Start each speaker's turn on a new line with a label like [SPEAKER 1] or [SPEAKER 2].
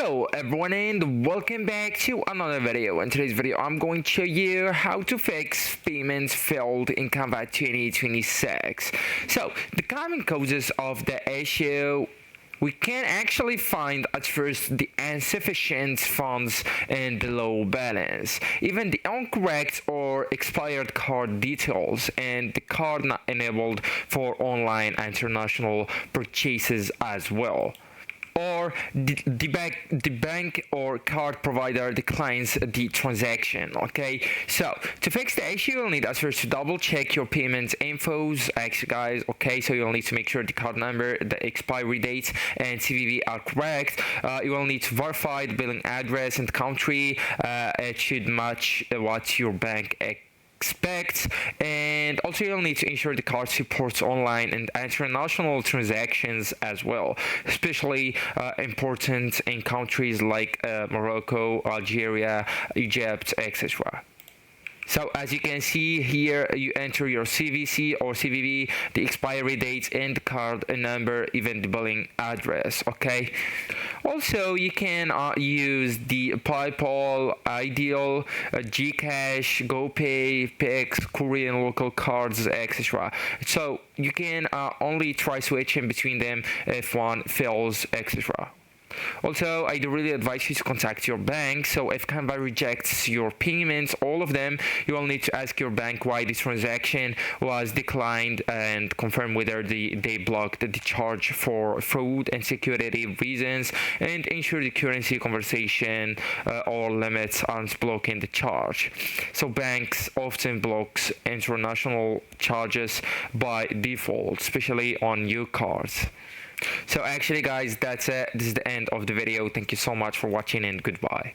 [SPEAKER 1] Hello everyone and welcome back to another video. In today's video I'm going to show you how to fix payments failed in Canva 2026. So the common causes of the issue, we can actually find at first the insufficient funds and the low balance, even the incorrect or expired card details, and the card not enabled for online international purchases as well. Or the bank or card provider declines the transaction. Okay, so to fix the issue, you'll need at first to double check your payment infos, actually guys. Okay, so you'll need to make sure the card number, the expiry date, and CVV are correct. You will need to verify the billing address and country. It should match what your bank expects, and also you'll need to ensure the card supports online and international transactions as well, especially important in countries like Morocco, Algeria, Egypt, etc. So as you can see here, you enter your CVC or CVV, the expiry date, and the card number, even the billing address. Okay, also you can use the PayPal, Ideal, Gcash, GoPay, Pix, Korean local cards, etc. So you can only try switching between them if one fails, etc. Also, I do really advise you to contact your bank. So if Canva rejects your payments, all of them, you will need to ask your bank why the transaction was declined and confirm whether they blocked the charge for fraud and security reasons, and ensure the currency conversation or limits aren't blocking the charge. So banks often blocks international charges by default, especially on new cards. So actually guys, that's it. This is the end of the video. Thank you so much for watching and goodbye.